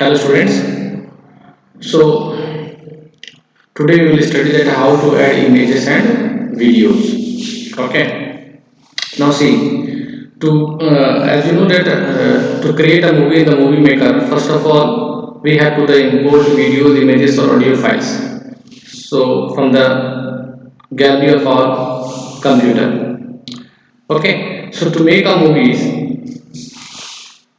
Hello students. So today we will study that how to add images and videos. Okay. Now see, to as you know that to create a movie in the movie maker, first of all we have to import videos, images or audio files. So from the gallery of our computer. Okay. So to make a movies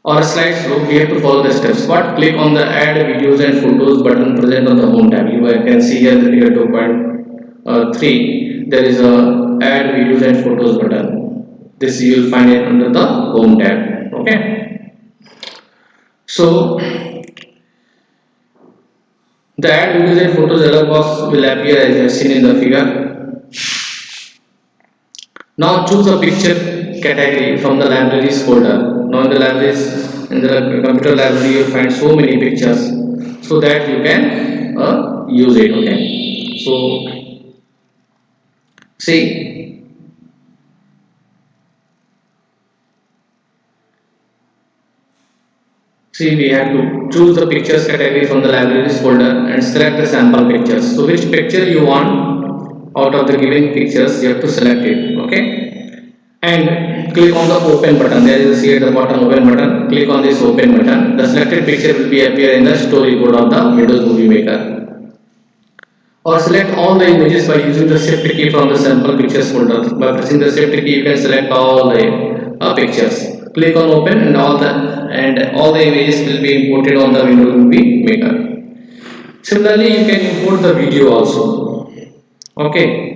or a slideshow, we have to follow the steps. What? Click on the add videos and photos button present on the home tab. You can see here the figure 2.3. There is a add videos and photos button. This you will find it under the home tab. Okay. So the add videos and photos dialog box will appear as you have seen in the figure. Now choose a picture category from the libraries folder. Now in the libraries, in the computer library, you find so many pictures, so that you can use it. Okay. So see, we have to choose the pictures category from the libraries folder and select the sample pictures. So which picture you want out of the given pictures, you have to select it. Okay. And click on the open button. There is a see at the bottom open button. Click on this open button. The selected picture will be appear in the storyboard of the Windows Movie Maker. Or select all the images by using the shift key from the sample pictures folder. By pressing the shift key, you can select all the pictures. Click on open and all the images will be imported on the Windows Movie Maker. Similarly, you can import the video also. Okay.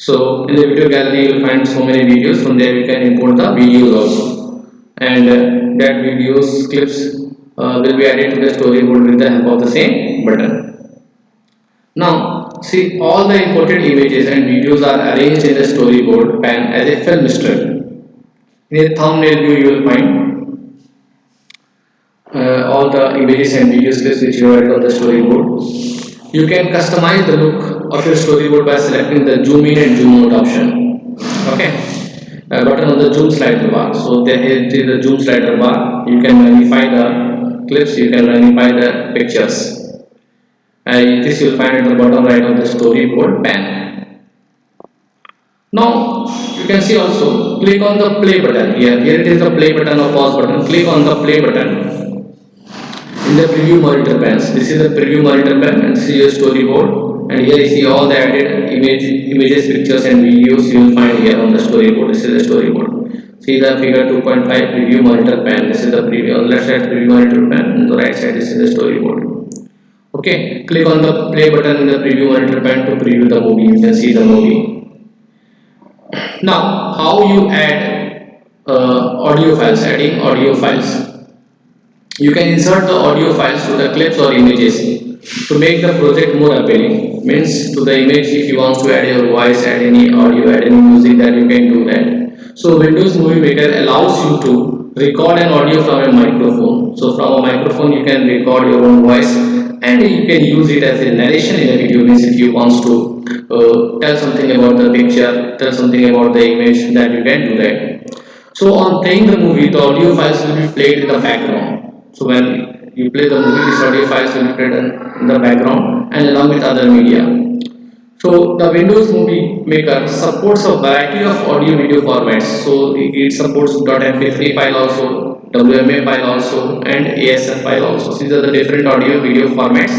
So in the video gallery you will find so many videos. From there you can import the videos also, and that videos clips will be added to the storyboard with the help of the same button. Now see, all the imported images and videos are arranged in the storyboard pan as a film strip. In the thumbnail view you will find all the images and videos clips which you added on the storyboard. You can customize the look of your storyboard by selecting the zoom in and zoom out option. Okay, button on the zoom slider bar. So there is the zoom slider bar. You can magnify the clips. You can magnify the pictures. This you will find at the bottom right of the storyboard pan. Now you can see also, click on the play button here. Here it is the play button or pause button. Click on the play button in the preview monitor pans. This is the preview monitor pan and see your storyboard, and here you see all the added images, pictures and videos you will find here on the storyboard. This is the storyboard. See the figure 2.5 preview monitor pan. This is the preview. On the left side preview monitor pan, on the right side this is the storyboard. Okay, click on the play button in the preview monitor pan to preview the movie. You can see the movie. Now how you add audio files, adding audio files. You can insert the audio files to the clips or images to make the project more appealing. Means to the image, if you want to add your voice, add any audio, add any music, that you can do that. So Windows Movie Maker allows you to record an audio from a microphone. So from a microphone you can record your own voice and you can use it as a narration in a video. Means if you want to tell something about the picture, tell something about the image, that you can do that. So on playing the movie, the audio files will be played in the background. So when you play the movie, this audio files will be played in the background and along with other media. So the Windows Movie Maker supports a variety of audio video formats. So it supports .mp3 file also, WMA file also, and ASF file also. These are the different audio video formats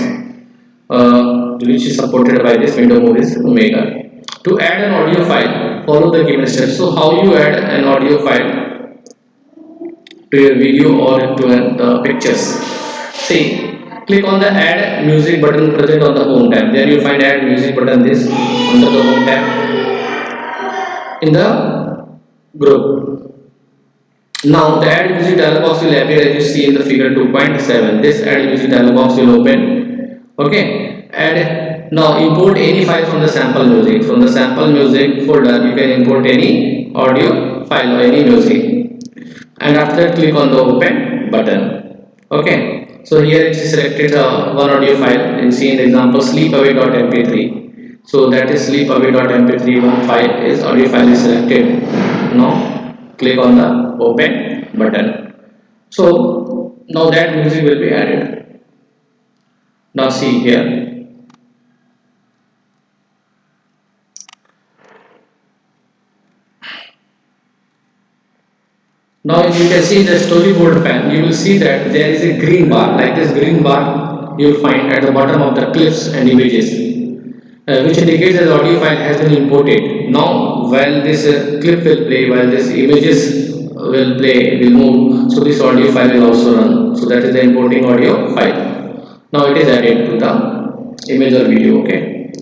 which is supported by this Windows Movie Maker. To add an audio file, follow the given steps. So how you add an audio file to your video or to the pictures? See, click on the add music button present on the home tab. There you find add music button this under the home tab in the group. Now the add music dialog box will appear as you see in the figure 2.7. This add music dialog box will open. Okay, add. Now import any file from the sample music. From the sample music folder you can import any audio file or any music. And after that click on the open button. Okay, so here it is selected one audio file. You see in the example sleepaway.mp3. So that is sleepaway.mp3 one file is audio file is selected. Now click on the open button. So now that music will be added. Now see here. Now you can see the storyboard pan, you will see that there is a green bar, like this green bar you will find at the bottom of the clips and images, which indicates that the audio file has been imported. Now while this clip will play, while this images will play, will move, so this audio file will also run. So that is the importing audio file. Now it is added to the image or video, okay.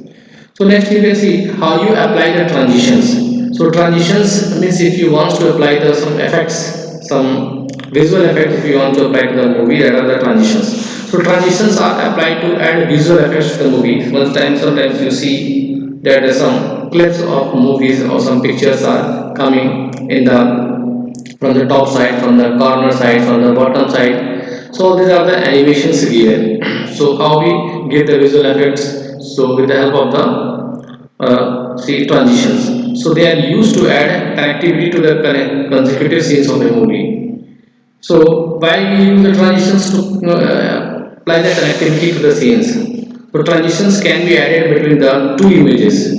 So next you can see how you apply the transitions. So transitions means if you want to apply the some effects, some visual effects if you want to apply to the movie, that are the transitions. So transitions are applied to add visual effects to the movie. Sometimes you see that some clips of movies or some pictures are coming in the from the top side, from the corner side, from the bottom side. So these are the animations given. So how we give the visual effects? So with the help of the see transitions. So they are used to add connectivity to the consecutive scenes of a movie. So while we use the transitions to apply the connectivity to the scenes, so transitions can be added between the two images,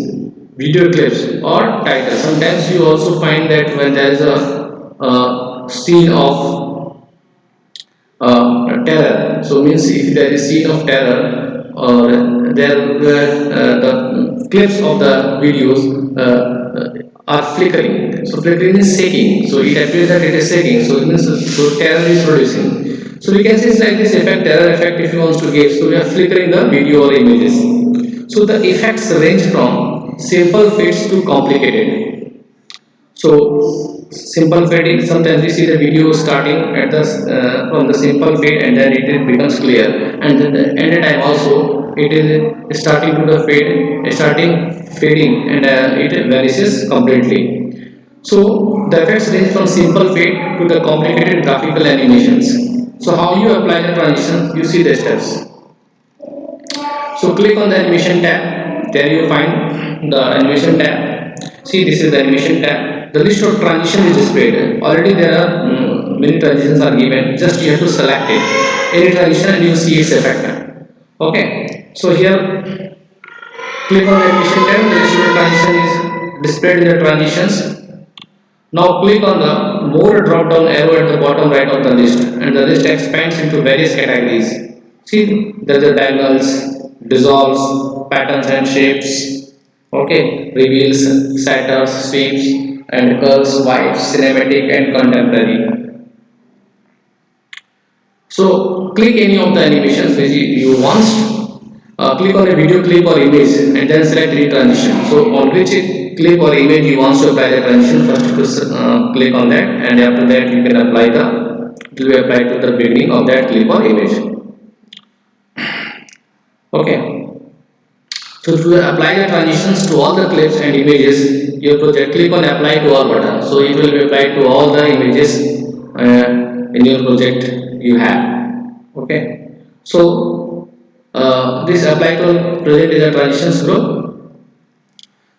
video clips or titles. Sometimes you also find that when there is a scene of terror. So means if there is scene of terror or there were the clips of the videos are flickering. So flickering is shaking. So it appears that it is shaking. So it means so terror is producing. So we can say it's like this effect, terror effect if you want to give. So we are flickering the video or images. So the effects range from simple fades to complicated. So simple fading, sometimes we see the video starting at the from the simple fade and then it becomes clear, and then the end time also it is starting to the fade, starting fading, and it vanishes completely. So the effects range from simple fade to the complicated graphical animations. So how you apply the transition? You see the steps. So click on the animation tab. There you find the animation tab. See, this is the animation tab. The list of transition is displayed. Already there are many transitions are given. Just you have to select it. Any transition and you see its effect. Okay. So here click on the animation tab. The list of transition is displayed in the transitions. Now click on the more drop down arrow at the bottom right of the list, and the list expands into various categories. See, there's the diagonals, dissolves, patterns and shapes, okay, reveals, shatters, sweeps, and curves, wipes, cinematic and contemporary. So click any of the animations which you want. Click on a video clip or image and then select any transition. So on which clip or image you want to apply the transition, first you click on that, and after that you can apply it will be applied to the beginning of that clip or image. Okay. So to apply the transitions to all the clips and images, you have to click on apply to all button. So it will be applied to all the images in your project you have. Okay. So this apply to project is a transitions group.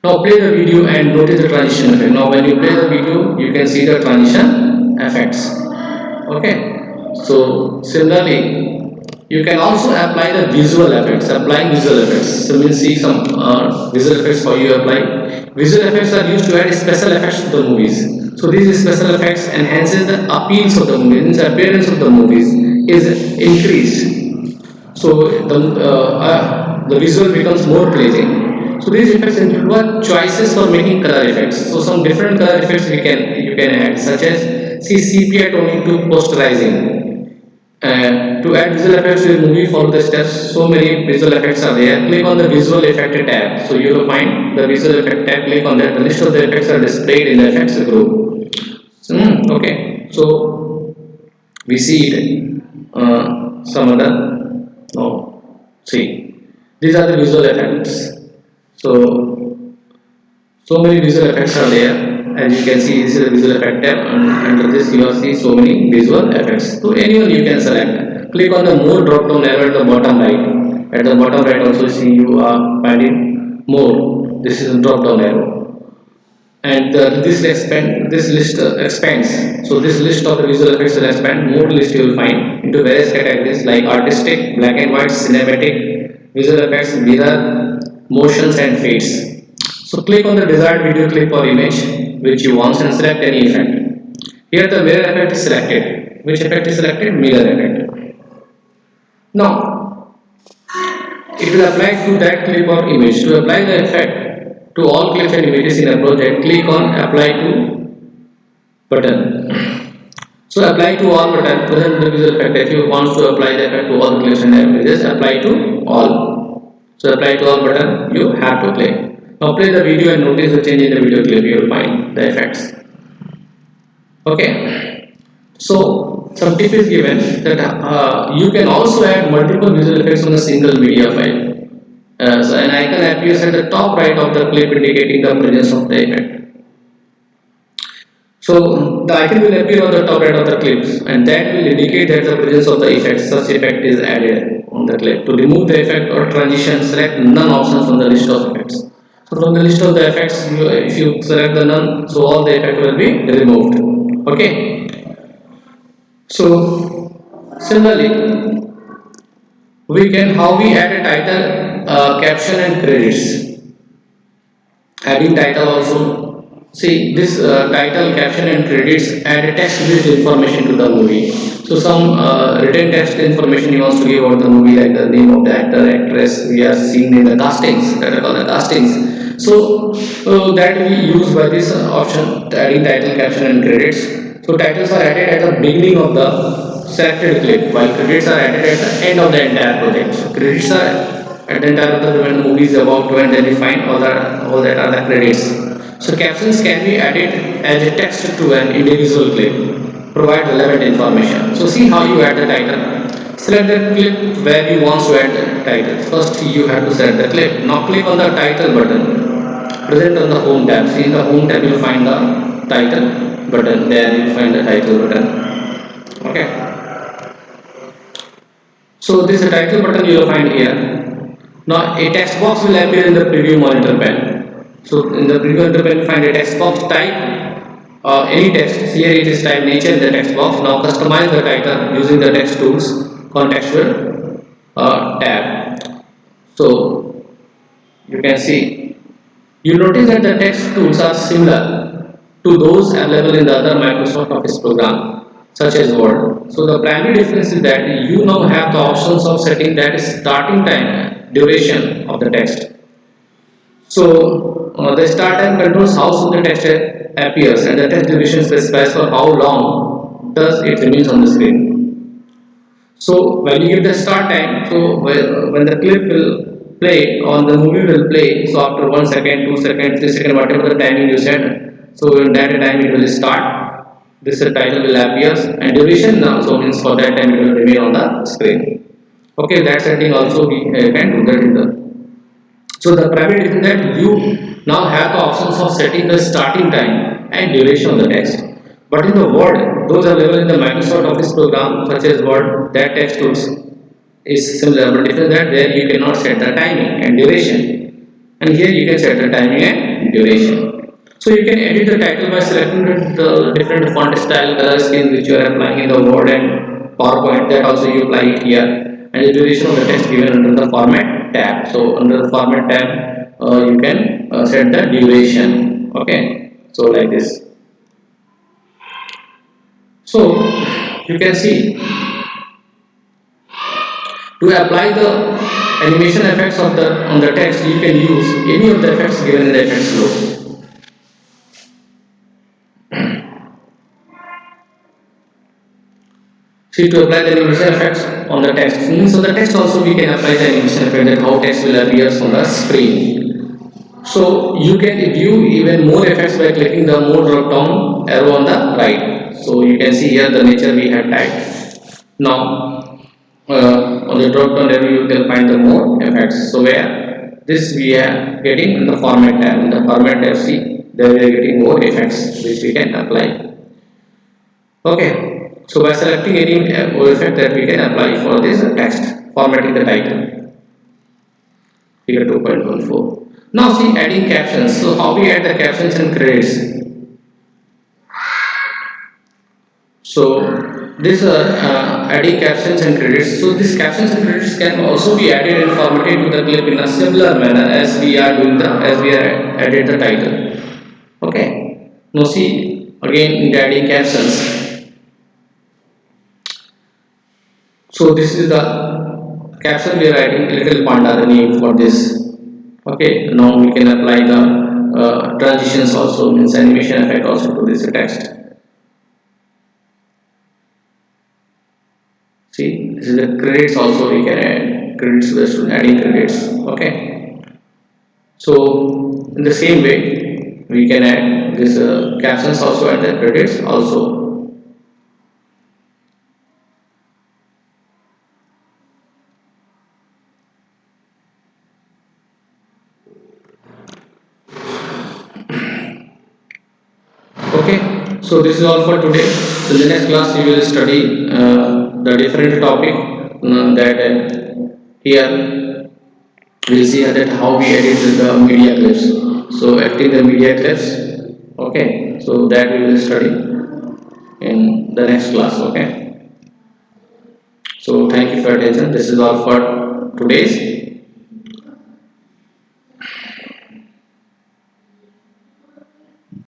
Now play the video and notice the transition effect. Now when you play the video, you can see the transition effects. Okay. So similarly, you can also apply the visual effects. Applying visual effects. So we'll see some visual effects how you apply. Visual effects are used to add special effects to the movies. So these special effects enhances the appeals of the movies, the appearance of the movies is increased. So the visual becomes more pleasing. So these effects include what choices for making color effects. So some different color effects you can add, such as see sepia toning to posterizing. To add visual effects to the movie, follow the steps. So many visual effects are there. Click on the visual effect tab. So you will find the visual effect tab. Click on that. The list of the effects are displayed in the effects group. So, okay. So we see it. Some other. No. See. These are the visual effects. So many visual effects are there. As you can see, this is the visual effect tab, and under this you will see so many visual effects. So anyone you can select. Click on the more drop down arrow at the bottom right. At the bottom right also see you are finding more. This is a drop down arrow. and this list expands. So this list of the visual effects will expand. More list you will find into various categories like artistic, black and white, cinematic, visual effects, mirror, motions and fades. So click on the desired video clip or image which you want and select any effect. Here the mirror effect is selected. Which effect is selected? Mirror effect. Now it will apply to that clip or image. To apply the effect to all clips and images in a project, click on apply to button. So apply to all button, present the visual effect. If you want to apply the effect to all the clips and images, apply to all. So apply to all button, you have to play. Now play the video and notice the change in the video clip, you will find the effects. Okay. So some tip is given that you can also add multiple visual effects on a single media file. So an icon appears at the top right of the clip indicating the presence of the effect. So the icon will appear on the top right of the clips and that will indicate that the presence of the effect, such effect is added on the clip. To remove the effect or transition, select none option from the list of effects. So from the list of the effects, if you select the none, so all the effect will be removed. Okay. So similarly, how we add a title, caption and credits. Adding title also. See this title, caption and credits add a text based information to the movie. So some written text information you want to give about the movie, like the name of the actor, actress we are seeing in the castings, that are called the castings. So that we use by this option, adding title, caption and credits. So titles are added at the beginning of the selected clip, while credits are added at the end of the entire project. So credits are at the entire of the when the movie is about to end, then we find all that are the credits. So captions can be added as a text to an individual clip, provide relevant information. So see how you add the title. Select the clip where you want to add the title. First you have to select the clip. Now click on the title button. Present on the home tab. See in the home tab you will find the title button. There you will find the title button. Okay. So this is the title button you will find here. Now a text box will appear in the preview monitor pane. So in the preview monitor pane you find a text box, type any text. Here it is type nature in the text box. Now customize the title using the text tools contextual tab. So you can see, you notice that the text tools are similar to those available in the other Microsoft Office program such as Word. So the primary difference is that you now have the options of setting that starting time, duration of the text. So the start time controls how soon the text appears and the text duration specifies for how long does it remains on the screen. So when you give the start time, so when the clip will play or the movie will play, so after 1 second, 2 seconds, 3 seconds, whatever the timing you set, so in that time it will start, this title will appear and duration now, so means for that time it will remain on the screen. Okay, that setting also we can do that in the. So the primary is that you now have the options of setting the starting time and duration of the text. But in the Word, those available in the Microsoft Office program such as Word, that text tools is similar, but different that there you cannot set the timing and duration. And here you can set the timing and duration. So you can edit the title by selecting the different font style, color scheme which you are applying in the Word and PowerPoint, that also you apply it here. And the duration of the text given under the format tab. So under the format tab you can set the duration. Okay, so like this. So you can see, to apply the animation effects on the text, you can use any of the effects given in the effects below. See, to apply the animation effects on the text, means on the text also we can apply the animation effect, that how text will appear on the screen. So you can view even more effects by clicking the more drop down arrow on the right. So you can see here the nature we have typed. Now on the drop down arrow you can find the more effects. So where this we are getting in the format tab. In the format tab, see there we are getting more effects which we can apply. Okay. So by selecting any effect that we can apply for this text, formatting the title. Figure 2.14. Now see adding captions. So how we add the captions and credits? So this adding captions and credits. So these captions and credits can also be added and formatted to the clip in a similar manner as we are doing the as we are added the title. Okay. Now see again in the adding captions. So this is the caption we are writing little panda the name for this. Okay. Now we can apply the transitions also means animation effect also to this text. See, this is the credits also we can add credits to the student, adding credits. Okay. So in the same way, we can add this captions also and the credits also. Okay. So this is all for today. So in the next class we will study the different topic that here we'll see that how we edit the media clips. So acting the media clips. Okay. So that we will study in the next class. Okay. So thank you for attention. This is all for today's.